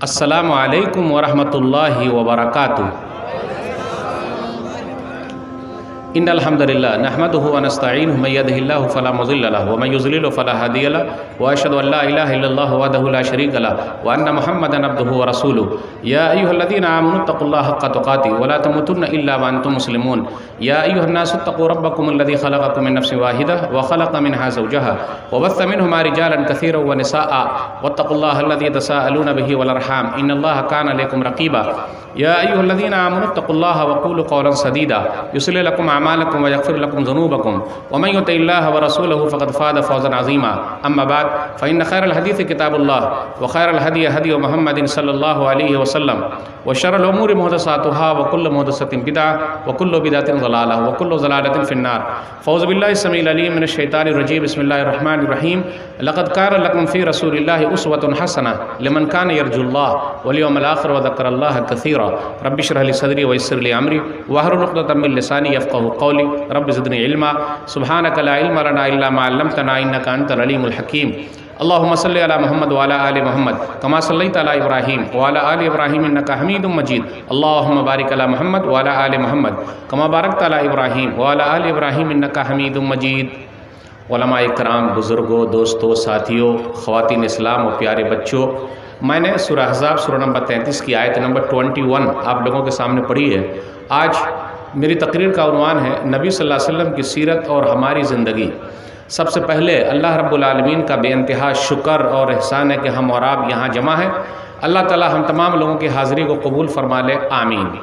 अस्सलामु अलैकुम वरहमतुल्लाहि वबरकातुहू। इन्नल हम्दुलिल्लाह नहमदुहु व नस्तईनुहु मय यहदिहिल्लाहु फला मुज़िल्ल लहु व मय युज़्लिलहु फला हादिय लहु व अशहदु अन ला इलाहा इल्लल्लाहु वहदहु ला शरीका लहु व अन्न मुहम्मदन अब्दुहु व रसूलुहु। या अय्युहल्लज़ीना आमनु तक़ुल्लाह हक़्क़ तुक़ातिह व ला तमूतुन्ना इल्ला व अंतुम मुस्लिमून। या अय्युहन्नासु इत्तक़ू रब्बकुमुल्लज़ी ख़लक़कुम मिन नफ़्सिन वाहिदह व ख़लक़ मिनहा ज़ौजहा व बस्स मिनहुमा रिजालन कसीरन व निसाअ वत्तक़ुल्लाहल्लज़ी तसाअलूना बिही वल अर्हाम इन्नल्लाहा काना अलैकुम रक़ीबा। या अय्युहल्लज़ीना आमनु इत्तक़ुल्लाह व क़ूलू क़ौलन सदीदा युस्लिह लकुम अमालकुम व यग़फ़िर लकुम ज़ुनूबकुम व मन युतिइल्लाह व रसूलहु फ़क़द फ़ाज़ फ़ौज़न अज़ीमा। अम्मा बाद फ़इन्न ख़ैरल हदीस किताबुल्लाह व ख़ैरल हदी हदी मुहम्मदिन सल्लल्लाहु अलैहि वसल्लम व शर्रल उमूरि मुहदसातुहा व कुल्लु मुहदसतिन बिदअह व कुल्लु बिदअतिन ज़लालह व कुल्लु ज़लालतिन फ़िन्नार। फ़ौज़ु बिल्लाहि समीइल अलीम मिनश शैतानिर रजीम। बिस्मिल्लाहिर रहमानिर रहीम। लक़द कान लकुम फ़ी रसूलिल्लाहि उस्वतुन हसनह लिमन कान यरजुल्लाह वल यौमल आखिर व ज़करल्लाह कसीरा। रब्बि इश्रह ली सदरी व यस्सिर ली अमरी वहलुल उक़दतम मिन लिसानी यफ़क़हू क़ौली। रब्बि ज़िदनी इल्मा सुब्हानक ला इल्मा लना इल्ला मा अल्लमतना इन्नका अंतल अलीमुल हकीम। अल्लाहुम्मा सल्लि अला मुहम्मद व अला आलि मुहम्मद कमा सल्लैता अला इब्राहीम व अला आलि इब्राहीम इन्नका हमीदुम मजीद। अल्लाहुम्मा बारिक अला मुहम्मद व अला आलि मुहम्मद कमा बारकता अला इब्राहीम व अला आलि इब्राहीम इन्नका हमीदुम मजीद। उलमा इकराम, बुज़ुर्गों, दोस्तों, साथियों, ख़वातीन इस्लाम और प्यारे बच्चों, मैंने सूरह अहज़ाब सूरह नंबर 33 की आयत नंबर 21 आप लोगों के सामने पढ़ी है। आज मेरी तकरीर का उन्वान है नबी सल्लल्लाहु अलैहि वसल्लम की सीरत और हमारी ज़िंदगी। सबसे पहले अल्लाह रब्बुल आलमीन का बेइंतहा शुक्र और एहसान है कि हम और आप यहाँ जमा हैं। अल्लाह ताला हम तमाम लोगों की हाज़िरी को कबूल फरमा ले, आमीन।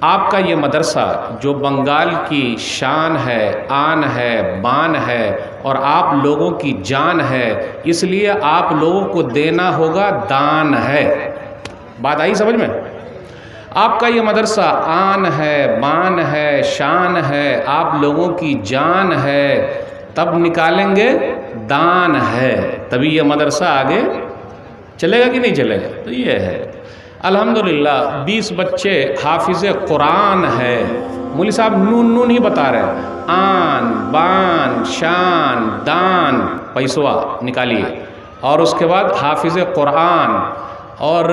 आपका ये मदरसा जो बंगाल की शान है, आन है, बान है और आप लोगों की जान है, इसलिए आप लोगों को देना होगा, दान है। बात आई समझ में? आपका ये मदरसा आन है, बान है, शान है, आप लोगों की जान है, तब निकालेंगे दान है, तभी ये मदरसा आगे चलेगा कि नहीं चलेगा। तो ये है अल्हम्दुलिल्लाह 20 बच्चे हाफिज़ कुरान है। मौलवी साहब नून नून ही बता रहे हैं, आन बान शान दान पैसवा निकालिए और उसके बाद हाफिज़ कुरान। और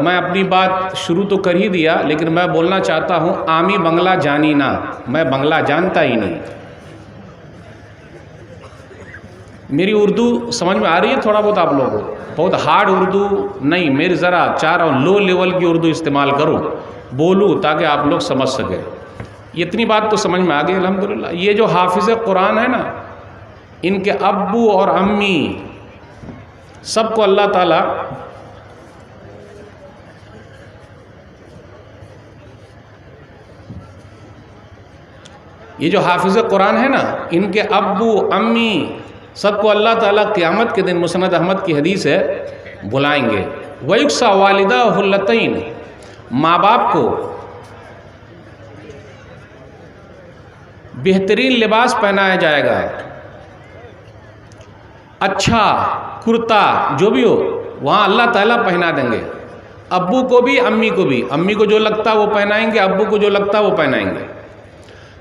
मैं अपनी बात शुरू तो कर ही दिया, लेकिन मैं बोलना चाहता हूँ आमी बंगला जानी ना, मैं बंगला जानता ही नहीं। मेरी उर्दू समझ में आ रही है थोड़ा बहुत आप लोगों को? बहुत हार्ड उर्दू नहीं, मेरी ज़रा चार और लो लेवल की उर्दू इस्तेमाल करूँ, बोलूँ ताकि आप लोग समझ सकें। इतनी बात तो समझ में आ गई अल्हम्दुलिल्लाह। ये जो हाफिज़ कुरान है ना, इनके अब्बू और अम्मी सबको अल्लाह ताला ये जो हाफिज़ कुरान है ना, इनके अब्बू अम्मी सबको अल्लाह ताला क़यामत के दिन, मुस्नद अहमद की हदीस है, बुलाएंगे। वयुक्सा वालिदा हुल्लतैन, माँ बाप को बेहतरीन लिबास पहनाया जाएगा, अच्छा कुर्ता जो भी हो वहाँ अल्लाह ताला पहना देंगे। अब्बू को भी अम्मी को भी, अम्मी को जो लगता है वो पहनाएंगे, अब्बू को जो लगता है वो पहनाएंगे।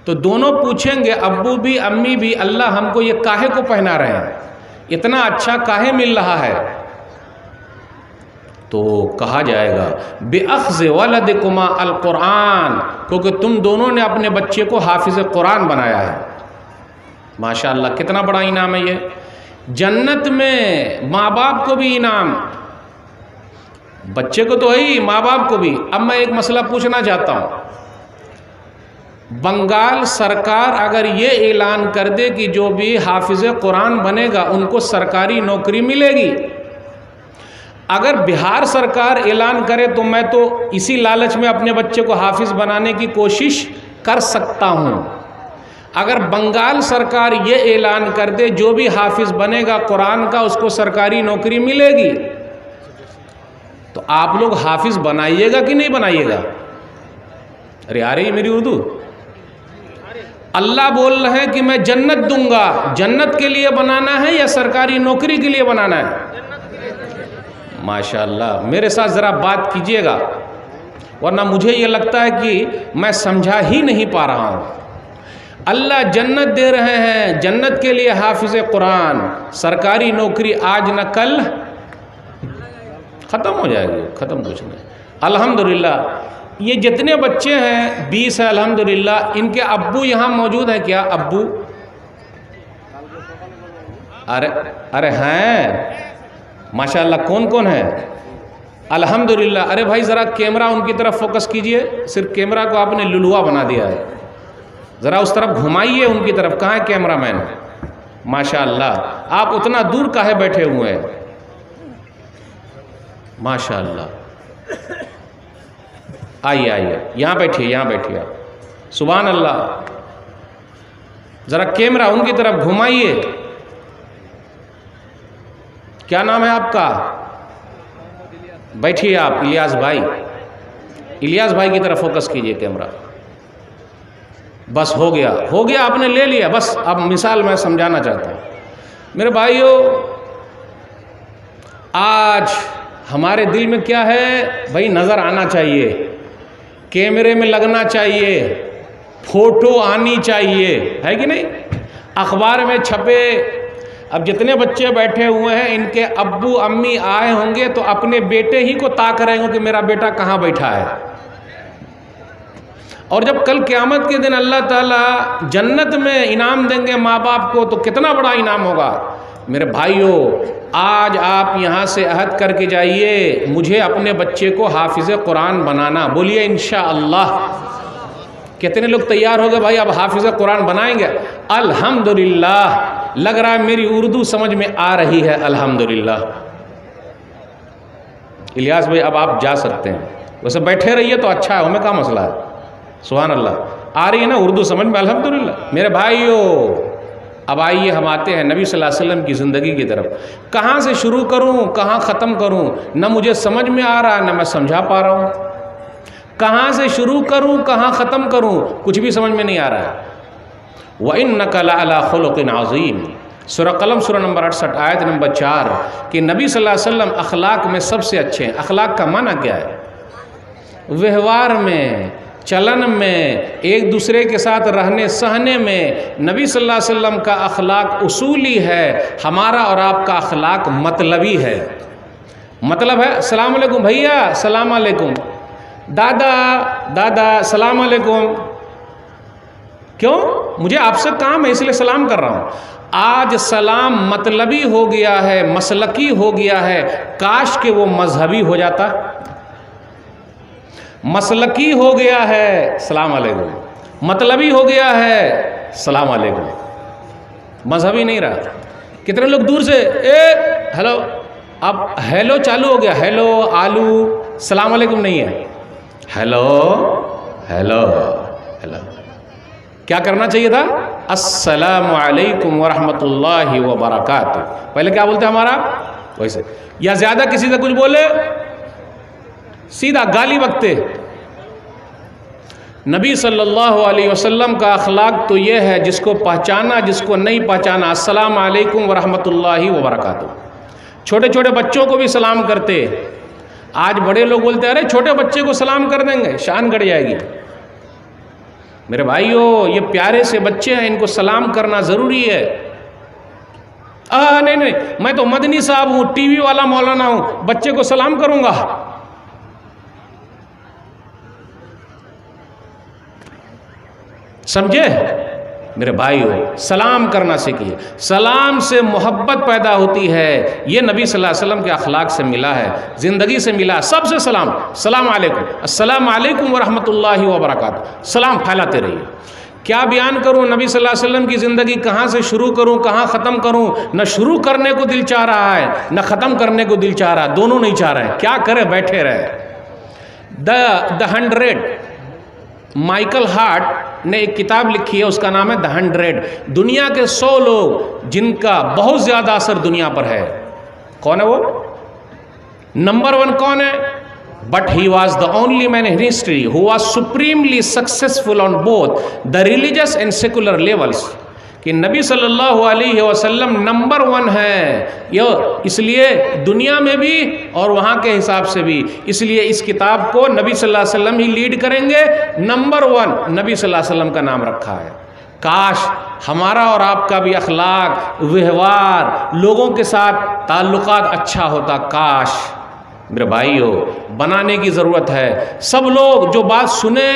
तो दोनों पूछेंगे, अब्बू भी अम्मी भी, अल्लाह हमको ये काहे को पहना रहे हैं, इतना अच्छा काहे मिल रहा है? तो कहा जाएगा बेअख़्ज़ वलदिकुमा अल कुरान, क्योंकि तुम दोनों ने अपने बच्चे को हाफिज़ कुरान बनाया है। माशाअल्लाह, कितना बड़ा इनाम है ये। जन्नत में माँ बाप को भी इनाम, बच्चे को तो है ही, माँ बाप को भी। अब मैं एक मसला पूछना चाहता हूँ, बंगाल सरकार अगर ये ऐलान कर दे कि जो भी हाफिज़ कुरान बनेगा उनको सरकारी नौकरी मिलेगी, अगर बिहार सरकार ऐलान करे तो मैं तो इसी लालच में अपने बच्चे को हाफिज़ बनाने की कोशिश कर सकता हूँ। अगर बंगाल सरकार ये ऐलान कर दे जो भी हाफिज़ बनेगा कुरान का उसको सरकारी नौकरी मिलेगी, तो आप लोग हाफिज़ बनाइएगा कि नहीं बनाइएगा? अरे आ रही है मेरी उर्दू? अल्लाह बोल रहे हैं कि मैं जन्नत दूंगा, जन्नत के लिए बनाना है या सरकारी नौकरी के लिए बनाना है? माशाअल्लाह, मेरे साथ ज़रा बात कीजिएगा, वरना मुझे ये लगता है कि मैं समझा ही नहीं पा रहा हूँ। अल्लाह जन्नत दे रहे हैं, जन्नत के लिए हाफिज़ कुरान, सरकारी नौकरी आज न कल ख़त्म हो जाएगी, ख़त्म कुछ नहीं। अल्हम्दुलिल्लाह ये जितने बच्चे हैं 20 है अल्हम्दुलिल्लाह, इनके अब्बू यहाँ मौजूद हैं क्या? अब्बू अरे हैं माशाल्लाह। कौन कौन है? अल्हम्दुलिल्लाह। अरे भाई ज़रा कैमरा उनकी तरफ फोकस कीजिए, सिर्फ कैमरा को आपने लुलुआ बना दिया है, ज़रा उस तरफ घुमाइए उनकी तरफ। कहाँ है कैमरामैन? माशाल्लाह। आप उतना दूर काहे बैठे हुए हैं? माशाल्लाह। आइए आइए, यहाँ बैठिए, यहाँ बैठिए आप। सुभान अल्लाह। ज़रा कैमरा उनकी तरफ घुमाइए। क्या नाम है आपका? बैठिए आप। इलियास भाई, इलियास भाई की तरफ फोकस कीजिए कैमरा। बस हो गया, हो गया, आपने ले लिया। बस अब मिसाल मैं समझाना चाहता हूँ मेरे भाइयों, आज हमारे दिल में क्या है भाई? नज़र आना चाहिए, कैमरे में लगना चाहिए, फोटो आनी चाहिए, है कि नहीं? अखबार में छपे। अब जितने बच्चे बैठे हुए हैं इनके अब्बू अम्मी आए होंगे तो अपने बेटे ही को ताक रहे होंगे कि मेरा बेटा कहाँ बैठा है। और जब कल क़यामत के दिन अल्लाह ताला जन्नत में इनाम देंगे माँ बाप को, तो कितना बड़ा इनाम होगा मेरे भाइयों। आज आप यहाँ से अहद करके जाइए, मुझे अपने बच्चे को हाफिज़ कुरान बनाना। बोलिए इंशाअल्लाह। कितने लोग तैयार हो गए भाई अब हाफिज़ कुरान बनाएंगे? अल्हम्दुलिल्लाह। लग रहा है मेरी उर्दू समझ में आ रही है, अल्हम्दुलिल्लाह। इलियास भाई अब आप जा सकते हैं, वैसे बैठे रहिए तो अच्छा है, हमें क्या मसला है। सुभान अल्लाह। आ रही है ना उर्दू समझ में? अल्हम्दुलिल्लाह। मेरे भाइयों अब आइए हम आते हैं नबी सल्लल्लाहु अलैहि वसल्लम की ज़िंदगी की तरफ। कहाँ से शुरू करूँ, कहाँ ख़त्म करूँ, न मुझे समझ में आ रहा, न मैं समझा पा रहा हूँ। कहाँ से शुरू करूँ, कहाँ ख़त्म करूँ, कुछ भी समझ में नहीं आ रहा है। व इन्नका लअला खुलुक़िन अज़ीम, सूरह कलम सूरह नंबर 68 आयत नंबर 4 कि नबी सल्लल्लाहु अलैहि वसल्लम अखलाक में सबसे अच्छे हैं। अखलाक का माना क्या है? व्यवहार में, चलन में, एक दूसरे के साथ रहने सहने में नबी सल्लल्लाहु अलैहि वसल्लम का अखलाक उसूली है। हमारा और आपका अखलाक मतलबी है। मतलब है अस्सलाम वालेकुम भैया, सलाम वालेकुम दादा, दादा सलाम वालेकुम। क्यों? मुझे आपसे काम है इसलिए सलाम कर रहा हूँ। आज सलाम मतलबी हो गया है, मसलकी हो गया है। काश के वो मजहबी हो जाता। मसलकी हो गया है सलाम वालेकुम, मतलबी हो गया है सलाम वालेकुम, मजहबी नहीं रहा। कितने लोग दूर से हेलो, अब हेलो चालू हो गया, हेलो आलू, सलाम वालेकुम नहीं है। Hello hello hello. क्या करना चाहिए था? अस्सलामु अलैकुम वरहमतुल्लाहि वबरकातुहू। पहले क्या बोलते हमारा वैसे, या ज़्यादा किसी से कुछ बोले सीधा गाली बकते। नबी सल्लल्लाहु अलैहि वसल्लम का अखलाक तो ये है, जिसको पहचाना जिसको नहीं पहचाना। अस्सलामु अलैकुम वरहमतुल्लाहि वबरकातुहू। छोटे छोटे बच्चों को भी सलाम करते। आज बड़े लोग बोलते हैं अरे छोटे बच्चे को सलाम कर देंगे शान घट जाएगी। मेरे भाइयों ये प्यारे से बच्चे हैं, इनको सलाम करना ज़रूरी है। नहीं नहीं, मैं तो मदनी साहब हूँ, टीवी वाला मौलाना हूँ, बच्चे को सलाम करूँगा। समझे मेरे भाइयों? सलाम करना सीखिए। सलाम से मोहब्बत पैदा होती है। ये नबी सल्लल्लाहु अलैहि वसल्लम के अखलाक से मिला है, ज़िंदगी से मिला। सबसे सलाम, सलाम अलैकुम, अस्सलाम अलैकुम वरहमतुल्लाहि वबरकातुहू। सलाम फैलाते रहिए। क्या बयान करूँ नबी सल्लल्लाहु अलैहि वसल्लम की ज़िंदगी, कहाँ से शुरू करूँ कहाँ ख़त्म करूँ? न शुरू करने को दिल चाह रहा है, न ख़त्म करने को दिल चाह रहा है, दोनों नहीं चाह रहे हैं। क्या करें? बैठे रहे। द 100, माइकल हार्ट ने एक किताब लिखी है, उसका नाम है द 100। दुनिया के 100 लोग जिनका बहुत ज़्यादा असर दुनिया पर है। कौन है वो? नंबर 1 कौन है? But he was the only man in history who was supremely successful on both the religious and secular levels. कि नबी सल्लल्लाहु अलैहि वसल्लम नंबर 1 है, ये इसलिए दुनिया में भी और वहाँ के हिसाब से भी। इसलिए इस किताब को नबी सल्लल्लाहु अलैहि वसल्लम ही लीड करेंगे। नंबर 1 नबी सल्लल्लाहु अलैहि वसल्लम का नाम रखा है। काश हमारा और आपका भी अखलाक, व्यवहार, लोगों के साथ ताल्लुकात अच्छा होता। काश मेरे भाइयों, बनाने की ज़रूरत है। सब लोग जो बात सुने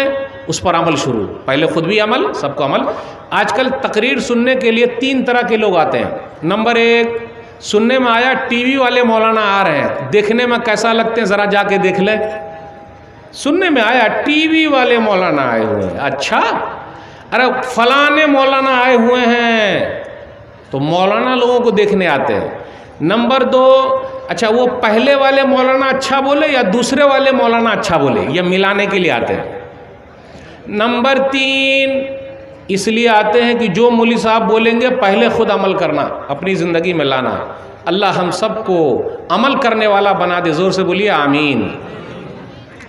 उस पर अमल शुरू, पहले खुद भी अमल, सबको अमल। आजकल तकरीर सुनने के लिए 3 तरह के लोग आते हैं। नंबर 1, सुनने में आया टीवी वाले मौलाना आ रहे हैं, देखने में कैसा लगते हैं ज़रा जाके देख ले। सुनने में आया टीवी वाले मौलाना आए हुए हैं, अच्छा, अरे फलाने मौलाना आए हुए हैं, तो मौलाना लोगों को देखने आते हैं। नंबर 2, अच्छा वो पहले वाले मौलाना अच्छा बोले या दूसरे वाले मौलाना अच्छा बोले, ये मिलाने के लिए आते हैं। नंबर 3, इसलिए आते हैं कि जो मौलवी साहब बोलेंगे पहले खुद अमल करना, अपनी ज़िंदगी में लाना। अल्लाह हम सबको अमल करने वाला बना दे, ज़ोर से बोलिए आमीन।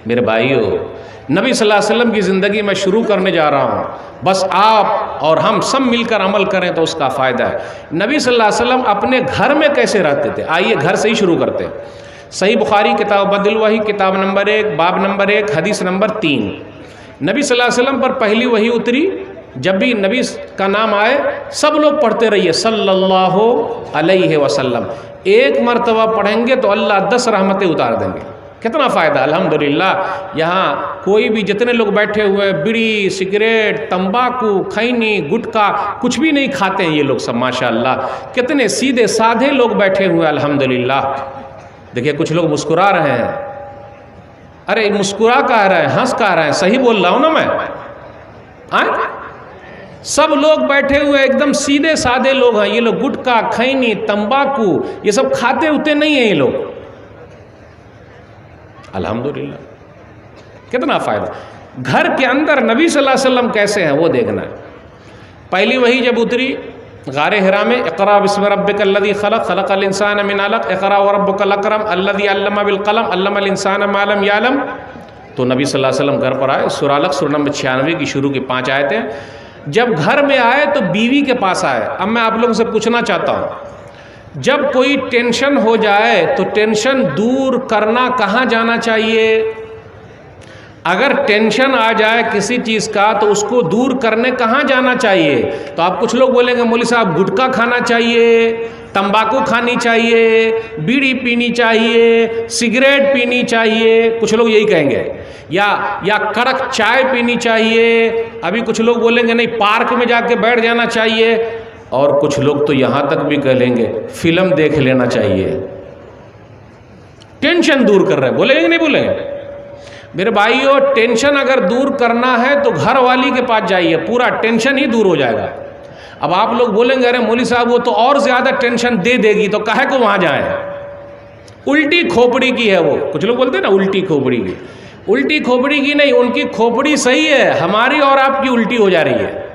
मेरे भाइयों, नबी सल्लल्लाहु अलैहि वसल्लम की ज़िंदगी में शुरू करने जा रहा हूँ, बस आप और हम सब मिलकर अमल करें तो उसका फ़ायदा है। नबी सल्लल्लाहु अलैहि वसल्लम अपने घर में कैसे रहते थे, आइए घर से ही शुरू करते हैं। सही बुखारी किताब बदल वही, किताब नंबर 1, बाब नंबर 1, हदीस नंबर 3। नबी सल्लल्लाहु अलैहि वसल्लम पर पहली वही उतरी, जब भी नबी का नाम आए सब लोग पढ़ते रहिए सल्लल्लाहु अलैहि वसल्लम। एक मरतबा पढ़ेंगे तो अल्लाह 10 रहमतें उतार देंगे। कितना फ़ायदा, अल्हम्दुलिल्लाह। यहाँ कोई भी जितने लोग बैठे हुए बीड़ी, सिगरेट, तंबाकू, खैनी, गुटखा कुछ भी नहीं खाते हैं ये लोग सब, माशाअल्लाह। कितने सीधे साधे लोग बैठे हुए अल्हम्दुलिल्लाह। देखिए कुछ लोग मुस्कुरा रहे हैं, अरे मुस्कुरा कह रहे हैं, हंस कह रहे हैं, सही बोल रहा हूँ ना मैं? सब लोग बैठे हुए एकदम सीधे साधे लोग हैं ये लोग। गुटखा, खैनी, तंबाकू ये सब खाते होते नहीं हैं ये लोग, अल्हम्दुलिल्लाह। कितना फ़ायदा। घर के अंदर नबी सल्लल्लाहु अलैहि वसल्लम कैसे हैं वो देखना है। पहली वही जब उतरी गारे हिरा में, इक़रा बिस्मि रब्बिकल लज़ी खलक़, खलक़ल इंसान मिन अलक़, इक़रा व रब्बुकल अकरम अल्लज़ी अल्लम बिल क़लम, अल्लमल इंसान मा लम यअलम। तो नबी सल्लल्लाहु अलैहि वसल्लम घर पर आए, सूरह अलक़ सूरह नंबर 96 की शुरू की 5 आयतें। जब घर में आए तो बीवी के पास आए। अब मैं आप लोगों से पूछना चाहता हूँ, जब कोई टेंशन हो जाए तो टेंशन दूर करना कहाँ जाना चाहिए? अगर टेंशन आ जाए किसी चीज़ का तो उसको दूर करने कहाँ जाना चाहिए? तो आप कुछ लोग बोलेंगे मौलवी साहब गुटखा खाना चाहिए, तंबाकू खानी चाहिए, बीड़ी पीनी चाहिए, सिगरेट पीनी चाहिए, कुछ लोग यही कहेंगे, या कड़क चाय पीनी चाहिए। अभी कुछ लोग बोलेंगे नहीं पार्क में जाके बैठ जाना चाहिए, और कुछ लोग तो यहाँ तक भी कह लेंगे फिल्म देख लेना चाहिए। टेंशन दूर कर रहे हैं, बोलेंगे नहीं बोलेंगे? मेरे भाइयों, टेंशन अगर दूर करना है तो घर वाली के पास जाइए, पूरा टेंशन ही दूर हो जाएगा। अब आप लोग बोलेंगे अरे मौलवी साहब वो तो और ज़्यादा टेंशन दे देगी, तो काहे को वहाँ जाए? उल्टी खोपड़ी की है वो। कुछ लोग बोलते हैं ना उल्टी खोपड़ी की। उल्टी खोपड़ी की नहीं, उनकी खोपड़ी सही है, हमारी और आपकी उल्टी हो जा रही है।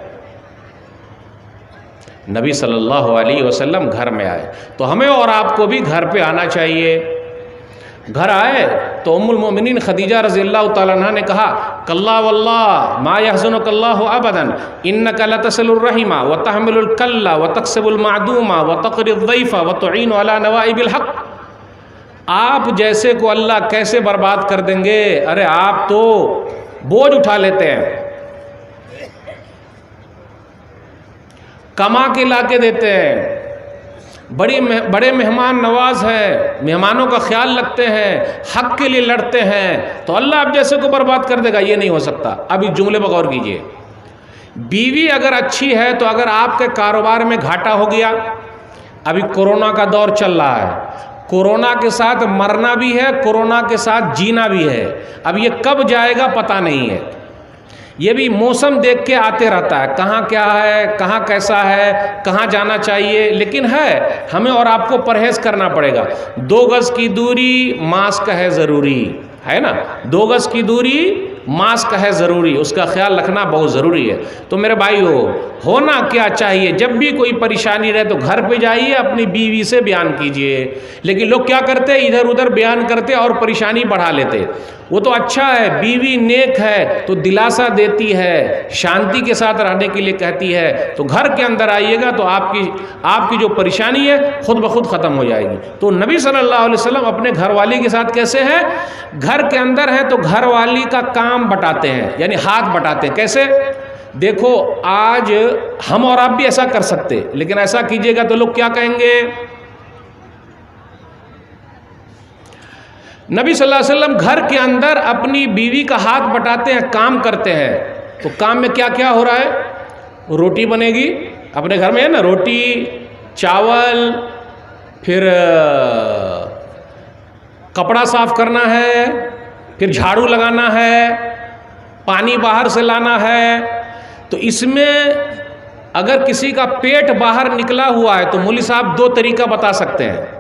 नबी सल्लल्लाहु अलैहि वसल्लम घर में आए तो हमें और आपको भी घर पे आना चाहिए। घर आए तो उम्मुल मोमिनीन खदीजा रज़ियल्लाहु ताला अन्हा ने कहा, कल्ला वल्लाह मा यहज़ुनुकल्लाहु अबदन इन्नका लतसिलुर रहिमा व तहमिलुल कल्ला व तक्सिबुल मादूमा व तक़रिद ज़ैफ़ा व तुईनु अला नवाइबिल हक़। आप जैसे को अल्लाह कैसे बर्बाद कर देंगे? अरे आप तो बोझ उठा लेते हैं, कमा के ला के देते हैं, बड़े मेहमान नवाज हैं, मेहमानों का ख्याल रखते हैं, हक के लिए लड़ते हैं, तो अल्लाह आप जैसे को बर्बाद कर देगा? ये नहीं हो सकता। अभी जुमले पर गौर कीजिए। बीवी अगर अच्छी है तो अगर आपके कारोबार में घाटा हो गया, अभी कोरोना का दौर चल रहा है, कोरोना के साथ मरना भी है, कोरोना के साथ जीना भी है। अब ये कब जाएगा पता नहीं है। ये भी मौसम देख के आते रहता है, कहाँ क्या है, कहाँ कैसा है, कहाँ जाना चाहिए, लेकिन है हमें और आपको परहेज़ करना पड़ेगा। 2 गज़ की दूरी मास्क है ज़रूरी, है ना? 2 गज़ की दूरी मास्क है ज़रूरी, उसका ख्याल रखना बहुत ज़रूरी है। तो मेरे भाइयों, होना क्या चाहिए, जब भी कोई परेशानी रहे तो घर पे जाइए, अपनी बीवी से बयान कीजिए। लेकिन लोग क्या करते, इधर उधर बयान करते और परेशानी बढ़ा लेते। वो तो अच्छा है, बीवी नेक है तो दिलासा देती है, शांति के साथ रहने के लिए कहती है, तो घर के अंदर आइएगा तो आपकी जो परेशानी है खुद ब खुद ख़त्म हो जाएगी। तो नबी सल्लल्लाहु अलैहि वसल्लम अपने घरवाली के साथ कैसे हैं? घर के अंदर है तो घरवाली का काम बटाते हैं, यानी हाथ बटाते हैं। कैसे? देखो आज हम और आप भी ऐसा कर सकते, लेकिन ऐसा कीजिएगा तो लोग क्या कहेंगे? नबी सल्लल्लाहु अलैहि वसल्लम घर के अंदर अपनी बीवी का हाथ बटाते हैं, काम करते हैं। तो काम में क्या क्या हो रहा है? रोटी बनेगी, अपने घर में है ना, रोटी, चावल, फिर कपड़ा साफ करना है, फिर झाड़ू लगाना है, पानी बाहर से लाना है। तो इसमें अगर किसी का पेट बाहर निकला हुआ है तो मौलवी साहब दो तरीका बता सकते हैं।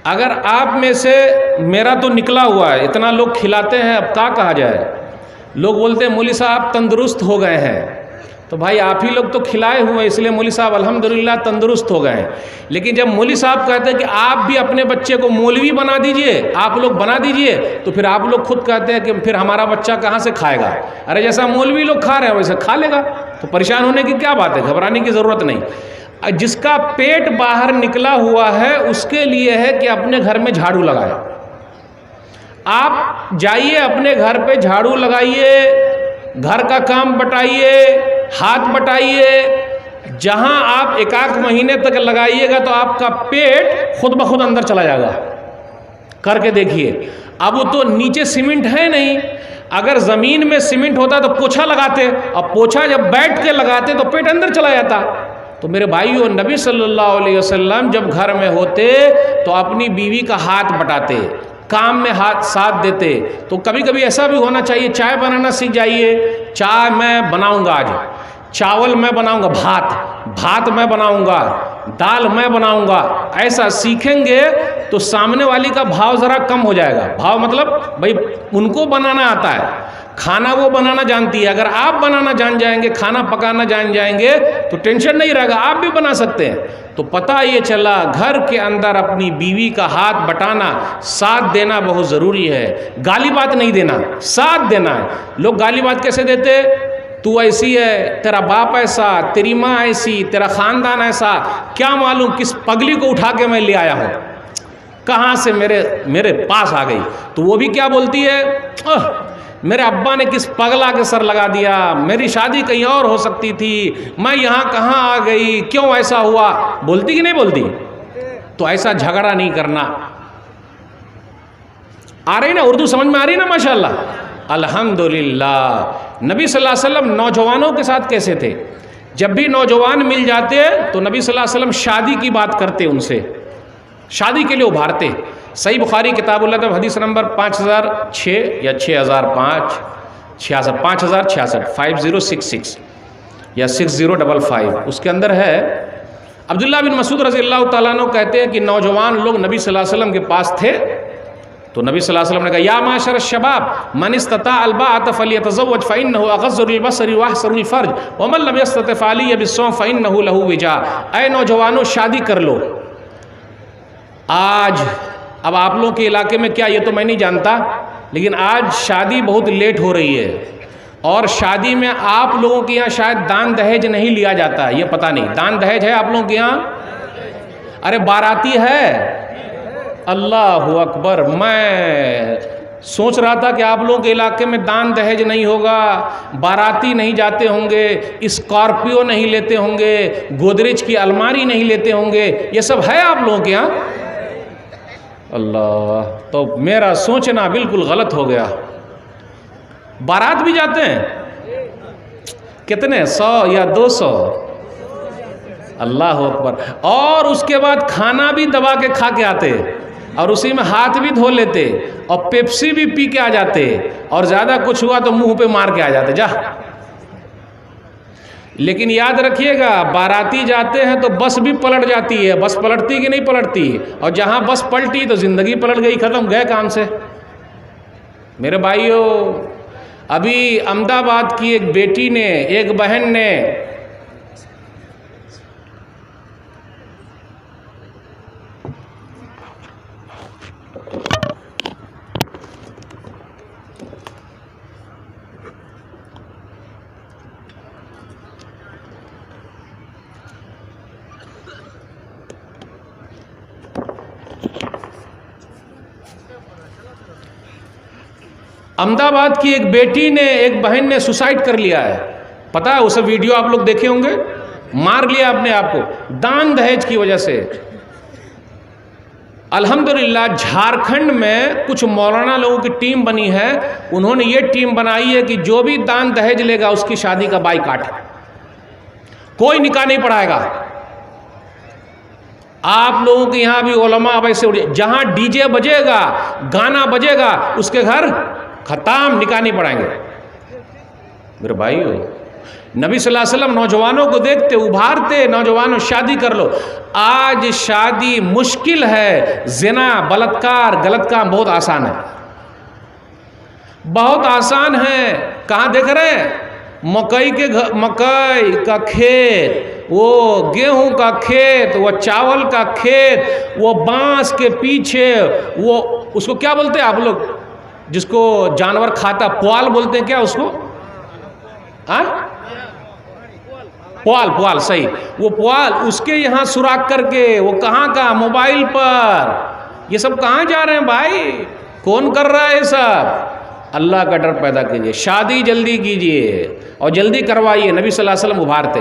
अगर आप में से, मेरा तो निकला हुआ है, इतना लोग खिलाते हैं, अब क्या कहा जाए, लोग बोलते हैं मौलवी साहब तंदुरुस्त हो गए हैं। तो भाई आप ही लोग तो खिलाए हुए हैं, इसलिए मौलवी साहब अल्हम्दुलिल्लाह तंदुरुस्त हो गए हैं। लेकिन जब मौलवी साहब कहते हैं कि आप भी अपने बच्चे को मौलवी बना दीजिए, आप लोग बना दीजिए, तो फिर आप लोग खुद कहते हैं कि फिर हमारा बच्चा कहाँ से खाएगा? अरे जैसा मौलवी लोग खा रहे हैं वैसे खा लेगा, तो परेशान होने की क्या बात है, घबराने की ज़रूरत नहीं। जिसका पेट बाहर निकला हुआ है उसके लिए है कि अपने घर में झाड़ू लगाए। आप जाइए अपने घर पे, झाड़ू लगाइए, घर का काम बटाइए, हाथ बटाइए। जहां आप एक महीने तक लगाइएगा तो आपका पेट खुद ब खुद अंदर चला जाएगा। करके देखिए। अब वो तो नीचे सीमेंट है नहीं, अगर ज़मीन में सीमेंट होता तो पोछा लगाते, अब पोछा जब बैठ के लगाते तो पेट अंदर चला जाता। तो मेरे भाइयों, नबी सल्लल्लाहु अलैहि वसल्लम जब घर में होते तो अपनी बीवी का हाथ बटाते, काम में हाथ साथ देते। तो कभी कभी ऐसा भी होना चाहिए, चाय बनाना सीख जाइए। चाय मैं बनाऊंगा आज, चावल मैं बनाऊंगा, भात मैं बनाऊंगा, दाल मैं बनाऊंगा। ऐसा सीखेंगे तो सामने वाली का भाव ज़रा कम हो जाएगा। भाव मतलब भाई उनको बनाना आता है, खाना वो बनाना जानती है। अगर आप बनाना जान जाएंगे, खाना पकाना जान जाएंगे तो टेंशन नहीं रहेगा, आप भी बना सकते हैं। तो पता ये चला घर के अंदर अपनी बीवी का हाथ बटाना, साथ देना बहुत ज़रूरी है। गाली बात नहीं देना, साथ देना है। लोग गाली बात कैसे देते? तू ऐसी है, तेरा बाप ऐसा, तेरी माँ ऐसी, तेरा ख़ानदान ऐसा। क्या मालूम किस पगली को उठा के मैं ले आया हूँ, कहाँ से मेरे पास आ गई। तो वो भी क्या बोलती है, मेरे अब्बा ने किस पगला के सर लगा दिया, मेरी शादी कहीं और हो सकती थी, मैं यहाँ कहाँ आ गई, क्यों ऐसा हुआ। बोलती कि नहीं बोलती? तो ऐसा झगड़ा नहीं करना। आ रही ना, उर्दू समझ में आ रही ना? माशाल्लाह, अल्हम्दुलिल्लाह। नबी सल्लल्लाहु अलैहि वसल्लम नौजवानों के साथ कैसे थे? जब भी नौजवान मिल जाते तो नबी सल्लल्लाहु अलैहि वसल्लम शादी की बात करते, उनसे शादी के लिए उभारते। सही बुखारी किताबुल अदब हदीस नंबर 5006 या 6005 5066 5066 या 6055, उसके अंदर है। अब्दुल्लाह बिन मसूद रज़ियल्लाहु ताला अन्हु कहते हैं कि नौजवान लोग नबी सल्लल्लाहु अलैहि वसल्लम के पास थे। तो नबी सल्लल्लाहु अलैहि वसल्लम ने कहा, या माशर शबाब मन इस्तता अलबाअत फलियतज़व्वज फ़इन्नहु अग़ज़्ज़ु लिलबसरि व अहसनु लिलफ़र्ज व मन लम यस्तति फ़अलैहि बिस्सौम फ़इन्नहु लहू विजा। ऐ नौजवानों, शादी कर लो आज। अब आप लोगों के इलाके में क्या, ये तो मैं नहीं जानता, लेकिन आज शादी बहुत लेट हो रही है। और शादी में आप लोगों के यहाँ शायद दान दहेज नहीं लिया जाता, ये पता नहीं। दान दहेज है आप लोगों के यहाँ? अरे बाराती है, अल्लाह अकबर। मैं सोच रहा था कि आप लोगों के इलाके में दान दहेज नहीं होगा, बाराती नहीं जाते होंगे, स्कॉर्पियो नहीं लेते होंगे, गोदरेज की अलमारी नहीं लेते होंगे, ये सब है आप लोगों के यहाँ? अल्लाह, तो मेरा सोचना बिल्कुल गलत हो गया। बारात भी जाते हैं? कितने, 100 या 200? अल्लाह अकबर। और उसके बाद खाना भी दबा के खा के आते, और उसी में हाथ भी धो लेते, और पेप्सी भी पी के आ जाते, और ज़्यादा कुछ हुआ तो मुंह पे मार के आ जाते। जा। लेकिन याद रखिएगा, बाराती जाते हैं तो बस भी पलट जाती है। बस पलटती कि नहीं पलटती? और जहाँ बस पलटी तो ज़िंदगी पलट गई, ख़त्म, गए काम से। मेरे भाइयों, अभी अहमदाबाद की एक बेटी ने, एक बहन ने अहमदाबाद की एक बेटी ने, एक बहन ने सुसाइड कर लिया है। पता है, उसे वीडियो आप लोग देखे होंगे, मार लिया अपने आप को दान दहेज की वजह से। अल्हम्दुलिल्लाह झारखंड में कुछ मौलाना लोगों की टीम बनी है। उन्होंने ये टीम बनाई है कि जो भी दान दहेज लेगा उसकी शादी का बाइकाट, कोई निकाह नहीं पढ़ाएगा। आप लोगों के यहाँ भी उलमा वैसे, जहां डीजे बजेगा, गाना बजेगा, उसके घर खत्म, निकाह नहीं पढ़ाएंगे। मेरे भाई हो, नबी सल्लल्लाहु अलैहि वसल्लम नौजवानों को देखते, उभारते, नौजवानों शादी कर लो। आज शादी मुश्किल है, जिना, बलात्कार, गलत काम बहुत आसान है, बहुत आसान है। कहाँ देख रहे हैं? मकई का खेत, वो गेहूं का खेत, वो चावल का खेत, वो बांस के पीछे, वो उसको क्या बोलते हैं आप लोग, जिसको जानवर खाता, पुआल बोलते हैं क्या उसको? पुआल, सही, वो पुआल, उसके यहाँ सुराख करके, वो कहाँ का, मोबाइल पर। ये सब कहाँ जा रहे हैं भाई? कौन कर रहा है ये सब? अल्लाह का डर पैदा कीजिए, शादी जल्दी कीजिए और जल्दी करवाइए। नबी सल्लल्लाहु अलैहि वसल्लम उभारते।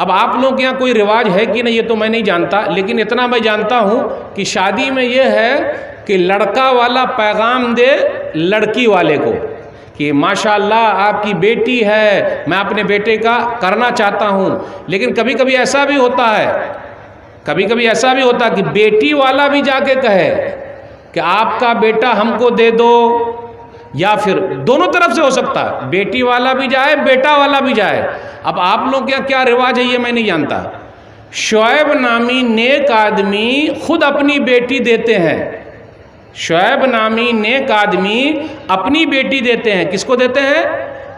अब आप लोग के यहाँ कोई रिवाज है कि नहीं ये तो मैं नहीं जानता, लेकिन इतना मैं जानता हूँ कि शादी में ये है कि लड़का वाला पैगाम दे लड़की वाले को कि माशाअल्लाह आपकी बेटी है, मैं अपने बेटे का करना चाहता हूँ। लेकिन कभी कभी ऐसा भी होता है, कभी कभी ऐसा भी होता है कि बेटी वाला भी जाके कहे कि आपका बेटा हमको दे दो, या फिर दोनों तरफ से हो सकता है, बेटी वाला भी जाए, बेटा वाला भी जाए। अब आप लोग क्या क्या रिवाज है ये मैं नहीं जानता। शुएब नामी नेक आदमी खुद अपनी बेटी देते हैं, शुएब नामी नेक आदमी अपनी बेटी देते हैं। किसको देते हैं?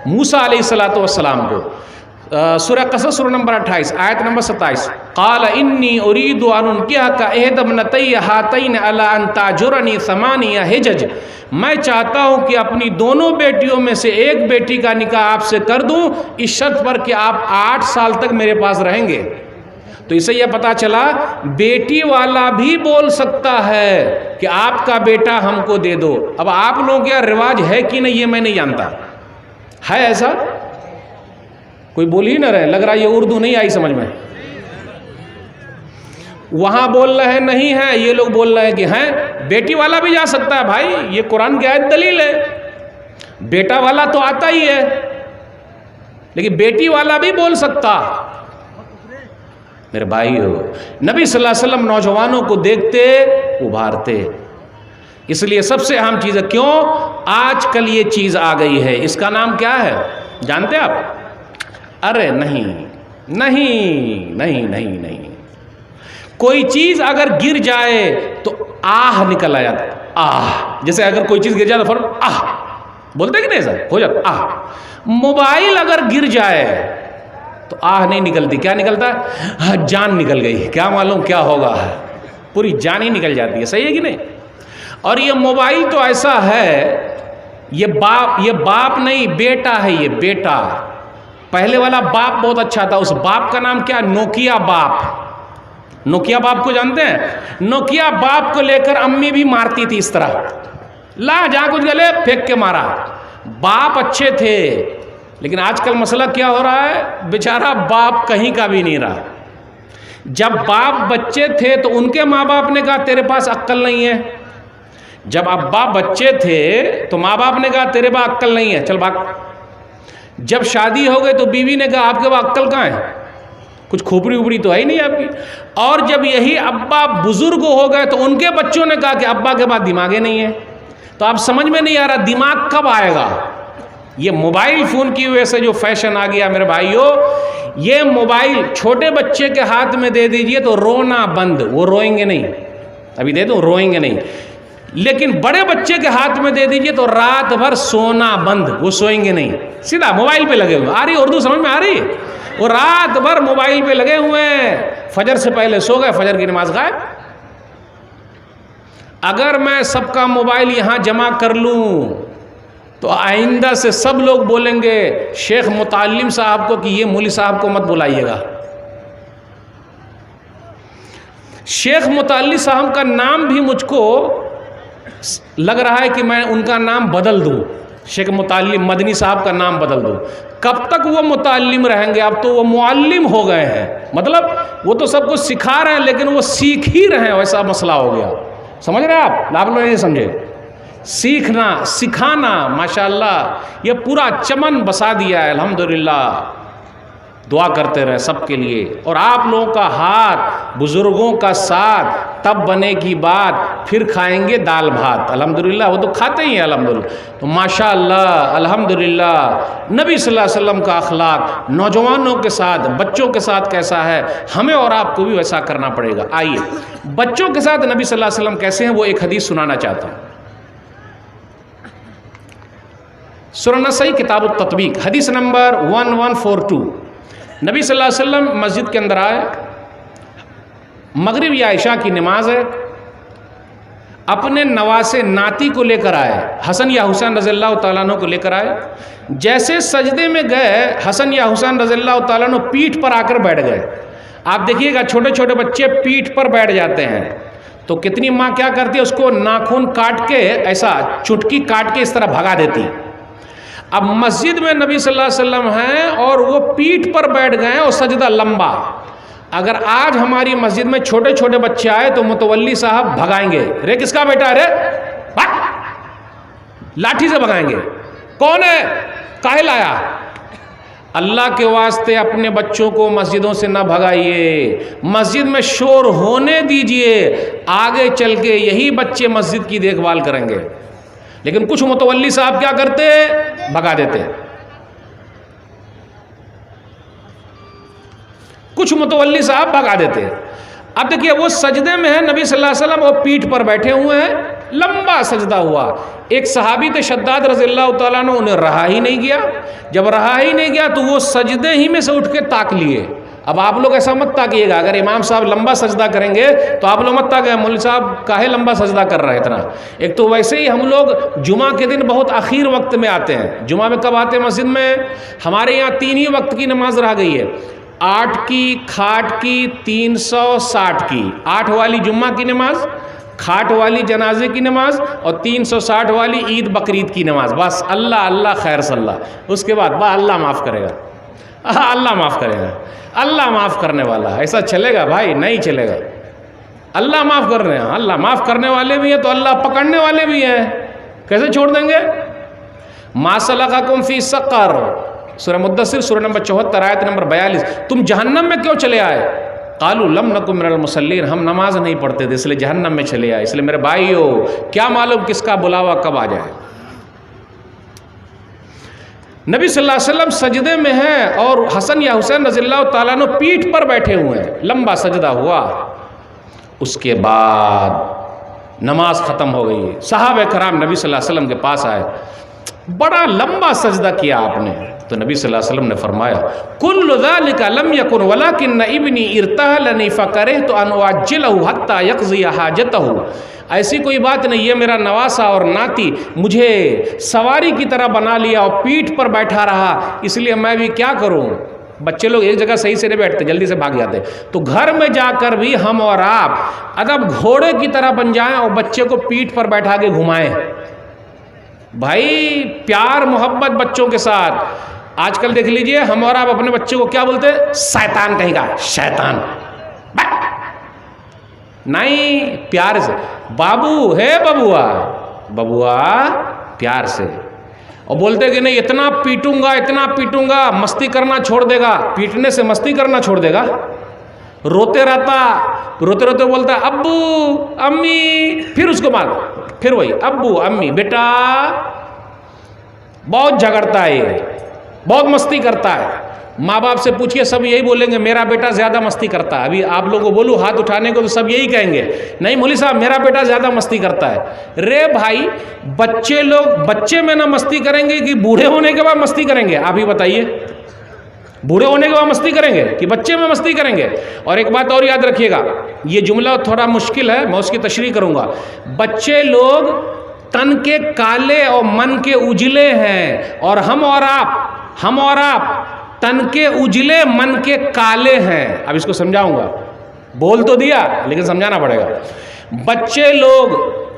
मूसा अलैहिस्सलातु वस्सलाम को। सूरह कसस सूरह नंबर 28 आयत नंबर 27, क़ाल इन्नी उरीदु अन उनकिहका इहदब्नतैया हातैन अला अन ताजुरनी समानिया हिजज, मैं चाहता हूँ कि अपनी दोनों बेटियों में से एक बेटी का निकाह आपसे कर दूँ, इस शर्त पर कि आप 8 साल तक मेरे पास रहेंगे। तो इससे यह पता चला बेटी वाला भी बोल सकता है कि आपका बेटा हमको दे दो। अब आप लोगों का रिवाज है कि नहीं ये मैं नहीं जानता, है ऐसा? कोई बोल ही ना रहे, लग रहा है ये उर्दू नहीं आई समझ में। वहां बोल रहे हैं नहीं है, ये लोग बोल रहे हैं कि हैं। बेटी वाला भी जा सकता है भाई, ये कुरान की आयत दलील है। बेटा वाला तो आता ही है, लेकिन बेटी वाला भी बोल सकता। मेरे भाई हो, नबी सल्लल्लाहु अलैहि वसल्लम नौजवानों को देखते, उभारते। इसलिए सबसे अहम चीज़ है, क्यों आजकल ये चीज़ आ गई है, इसका नाम क्या है जानते आप? अरे नहीं नहीं नहीं नहीं नहीं, कोई चीज़ अगर गिर जाए तो आह निकल आ जाता है, आह। जैसे अगर कोई चीज़ गिर जाए तो फौरन आह बोलते कि नहीं सर, हो जाता आह। मोबाइल अगर गिर जाए तो आह नहीं निकलती, क्या निकलता है? हाँ, जान निकल गई, क्या मालूम क्या होगा, पूरी जान ही निकल जाती है। सही है कि नहीं? और ये मोबाइल तो ऐसा है, ये बाप नहीं बेटा है, ये बेटा। पहले वाला बाप बहुत अच्छा था, उस बाप का नाम क्या? नोकिया बाप। नोकिया बाप को जानते हैं? नोकिया बाप को लेकर अम्मी भी मारती थी इस तरह, ला जहाँ कुछ गले फेंक के मारा। बाप अच्छे थे, लेकिन आजकल मसला क्या हो रहा है, बेचारा बाप कहीं का भी नहीं रहा। जब बाप बच्चे थे तो उनके माँ बाप ने कहा तेरे पास अक्ल नहीं है। जब अब्बा बच्चे थे तो माँ बाप ने कहा तेरे पास अक्ल नहीं है, चल भाग। जब शादी हो गई तो बीवी ने कहा आपके पास अक्ल कहाँ है, कुछ खोपड़ी उपड़ी तो है ही नहीं आपकी। और जब यही अब्बा बुजुर्ग हो गए तो उनके बच्चों ने कहा कि अब्बा के पास दिमाग ही नहीं है। तो आप समझ में नहीं आ रहा दिमाग कब आएगा। ये मोबाइल फ़ोन की वजह से जो फैशन आ गया मेरे भाइयों, ये मोबाइल छोटे बच्चे के हाथ में दे दीजिए तो रोना बंद, वो रोएंगे नहीं, अभी दे दो रोएंगे नहीं। लेकिन बड़े बच्चे के हाथ में दे दीजिए तो रात भर सोना बंद, वो सोएंगे नहीं, सीधा मोबाइल पे लगे हुए। आ रही उर्दू समझ में आ रही? वो रात भर मोबाइल पे लगे हुए हैं, फजर से पहले सो गए, फजर की नमाज गायब। अगर मैं सबका मोबाइल यहाँ जमा कर लूँ तो आइंदा से सब लोग बोलेंगे शेख मुतालिम साहब को कि ये मौलवी साहब को मत बुलाइएगा। शेख मुतालिम साहब का नाम भी मुझको लग रहा है कि मैं उनका नाम बदल दूं, शेख मुतालिम मदनी साहब का नाम बदल दूं। कब तक वो मुतालिम रहेंगे? अब तो वो मुअल्लिम हो गए हैं, मतलब वो तो सब कुछ सिखा रहे हैं लेकिन वो सीख ही रहे हैं, वैसा मसला हो गया। समझ रहे आप लोग नहीं समझे? सीखना सिखाना, माशाअल्लाह ये पूरा चमन बसा दिया है। अल्हम्दुलिल्लाह, दुआ करते रहे सबके लिए। और आप लोगों का हाथ, बुजुर्गों का साथ तब बनेगी बात, फिर खाएंगे दाल भात। अल्हम्दुलिल्लाह, वो तो खाते ही हैं अल्हम्दुलिल्लाह। तो माशाअल्लाह अल्हम्दुलिल्लाह, नबी सल्लल्लाहु अलैहि वसल्लम का अखलाक नौजवानों के साथ, बच्चों के साथ कैसा है, हमें और आपको भी वैसा करना पड़ेगा। आइए बच्चों के साथ नबी सल्लल्लाहु अलैहि वसल्लम कैसे हैं, वो एक हदीस सुनाना चाहता हूँ। सूरह नसई किताब तत्वीक हदीस नंबर 1142। नबी सल्लल्लाहु अलैहि वसल्लम मस्जिद के अंदर आए, मगरिब या इशा की नमाज है, अपने नवासे नाती को लेकर आए, हसन या हुसैन रज़ियल्लाहु ताला अन्हु को लेकर आए। जैसे सजदे में गए, हसन या हुसैन रज़ियल्लाहु ताला अन्हु पीठ पर आकर बैठ गए। आप देखिएगा छोटे छोटे बच्चे पीठ पर बैठ जाते हैं, तो कितनी माँ क्या करती है, उसको नाखून काट के, ऐसा चुटकी काट के इस तरह भगा देती। अब मस्जिद में नबी सल्लल्लाहु अलैहि वसल्लम हैं और वो पीठ पर बैठ गए और सजदा लंबा। अगर आज हमारी मस्जिद में छोटे छोटे बच्चे आए तो मुतवल्ली साहब भगाएंगे, रे किसका बेटा है रे, लाठी से भगाएंगे। कौन है, काहे लाया? अल्लाह के वास्ते अपने बच्चों को मस्जिदों से ना भगाइए, मस्जिद में शोर होने दीजिए, आगे चल के यही बच्चे मस्जिद की देखभाल करेंगे। लेकिन कुछ मुतवल्ली साहब क्या करते, भगा देते। कुछ मुतवल्ली साहब भगा देते। अब देखिए वो सजदे में है, नबी सल्लल्लाहु अलैहि वसल्लम वो पीठ पर बैठे हुए हैं, लंबा सजदा हुआ। एक सहाबी थे शद्दाद रज़ियल्लाहु ताला अन्हु, उन्हें रहा ही नहीं गया। जब रहा ही नहीं गया तो वो सजदे ही में से उठ के ताक लिए। अब आप लोग ऐसा मत ताकिएगा, अगर इमाम साहब लंबा सजदा करेंगे तो आप लोग मत ताकिए मौलवी साहब काहे लंबा सजदा कर रहे हैं इतना। एक तो वैसे ही हम लोग जुमा के दिन बहुत आखिर वक्त में आते हैं। जुमा में कब आते हैं मस्जिद में? हमारे यहाँ 3 ही वक्त की नमाज रह गई है, 8 की, खाट की, 360 की। 8 वाली जुम्मा की नमाज, खाट वाली जनाजे की नमाज और 360 वाली ईद बकरीद की नमाज। बस अल्लाह अल्लाह खैर सल्लाह, उसके बाद बा अल्लाह माफ़ करेगा, अल्लाह माफ़ करेगा, अल्लाह माफ़ करने वाला। ऐसा चलेगा भाई? नहीं चलेगा। अल्लाह माफ़ कर रहे हैं, अल्लाह माफ़ करने वाले भी हैं तो अल्लाह पकड़ने वाले भी हैं, कैसे छोड़ देंगे? मा सलकाकुम फी सक़र, सूरह मुद्दस्सिर सूरह नंबर 74 आयत नंबर 42। तुम जहन्नम में क्यों चले आए? क़ालू लम नकु मिनल मुसल्लीन, हम नमाज नहीं पढ़ते थे इसलिए जहन्नम में चले आए। इसलिए मेरे भाइयों, क्या मालूम किसका बुलावा कब आ जाए। नबी सल्लल्लाहु अलैहि वसल्लम सजदे में हैं और हसन या हुसैन रज़ियल्लाहु ताला अन्हु पीठ पर बैठे हुए हैं, लंबा सजदा हुआ। उसके बाद नमाज ख़त्म हो गई, सहाबे कराम नबी सल्लल्लाहु अलैहि वसल्लम के पास आए, बड़ा लंबा सजदा किया आपने। तो नबी सल्लल्लाहु अलैहि वसल्लम ने फरमाया, कुल्लु ज़ालिका लम यकुन वलाकिन्न इब्नी इर्तहलनी फकरहतु अन उअज्जिलहु हत्ता यक़ज़िया हाजतहु। ऐसी कोई बात नहीं, ये मेरा नवासा और नाती मुझे सवारी की तरह बना लिया और पीठ पर बैठा रहा, इसलिए मैं भी क्या करूं। बच्चे लोग एक जगह सही से नहीं बैठते, जल्दी से भाग जाते। तो घर में जाकर भी हम और आप अदब घोड़े की तरह बन जाएं और बच्चे को पीठ पर बैठा के घुमाएं। भाई प्यार मोहब्बत बच्चों के साथ। आजकल देख लीजिए हम और आप अपने बच्चे को क्या बोलते हैं? शैतान कहेगा, शैतान। नहीं, प्यार से, बाबू है बबुआ, बबुआ प्यार से। और बोलते कि नहीं इतना पीटूंगा, इतना पीटूंगा, मस्ती करना छोड़ देगा। पीटने से मस्ती करना छोड़ देगा? रोते रहता, रोते रोते बोलता अब्बू अम्मी, फिर उसको मार, फिर वही अब्बू अम्मी। बेटा बहुत झगड़ता है ये, बहुत मस्ती करता है। माँ बाप से पूछिए, सब यही बोलेंगे मेरा बेटा ज़्यादा मस्ती करता है। अभी आप लोगों को बोलूँ हाथ उठाने को तो सब यही कहेंगे, नहीं मौलवी साहब मेरा बेटा ज़्यादा मस्ती करता है। रे भाई, बच्चे लोग बच्चे में ना मस्ती करेंगे कि बूढ़े होने के बाद मस्ती करेंगे? आप ही बताइए, बूढ़े होने के बाद मस्ती करेंगे कि बच्चे में मस्ती करेंगे? और एक बात और याद रखिएगा, ये जुमला थोड़ा मुश्किल है, मैं उसकी तशरीह करूँगा। बच्चे लोग तन के काले और मन के उजले हैं, और हम और आप तन के उजले मन के काले हैं। अब इसको समझाऊंगा, बोल तो दिया लेकिन समझाना पड़ेगा। बच्चे लोग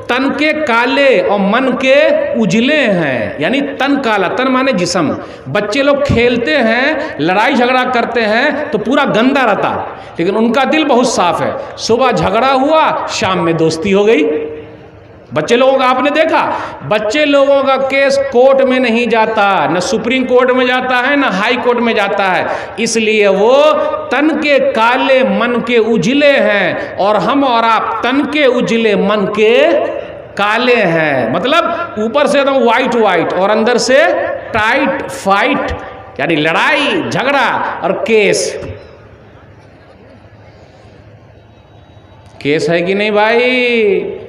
तन के काले और मन के उजले हैं, यानी तन काला, तन माने जिस्म। बच्चे लोग खेलते हैं, लड़ाई झगड़ा करते हैं तो पूरा गंदा रहता, लेकिन उनका दिल बहुत साफ है। सुबह झगड़ा हुआ, शाम में दोस्ती हो गई। बच्चे लोगों का आपने देखा, बच्चे लोगों का केस कोर्ट में नहीं जाता, न सुप्रीम कोर्ट में जाता है न हाई कोर्ट में जाता है, इसलिए वो तन के काले मन के उजले हैं और हम और आप तन के उजले मन के काले हैं। मतलब ऊपर से एकदम वाइट वाइट और अंदर से टाइट फाइट, यानी लड़ाई झगड़ा और केस। केस है कि नहीं भाई?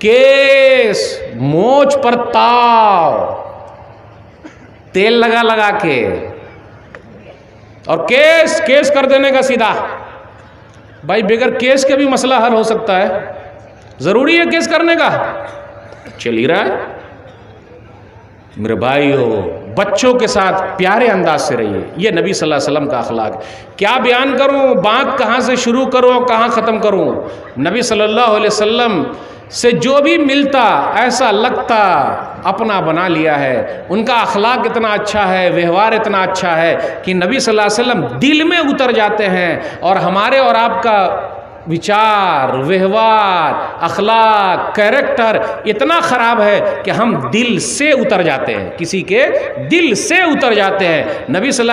केस, मोच पर ताव, तेल लगा लगा के, और केस केस कर देने का सीधा। भाई बगैर केस के भी मसला हल हो सकता है, जरूरी है केस करने का? चल ही रहा है। मेरे भाइयों, बच्चों के साथ प्यारे अंदाज से रहिए, ये नबी सल्लल्लाहु अलैहि वसल्लम का अखलाक। क्या बयान करूं, बात कहाँ से शुरू करूं, कहाँ ख़त्म करूं? नबी सल्लल्लाहु अलैहि वसल्लम से जो भी मिलता ऐसा लगता अपना बना लिया है। उनका अखलाक इतना अच्छा है, व्यवहार इतना अच्छा है कि नबी सल्लल्लाहु अलैहि वसल्लम दिल में उतर जाते हैं। और हमारे और आपका विचार, व्यवहार, अखलाक, कैरेक्टर इतना ख़राब है कि हम दिल से उतर जाते हैं, किसी के दिल से उतर जाते हैं। नबी सल्लल्लाहु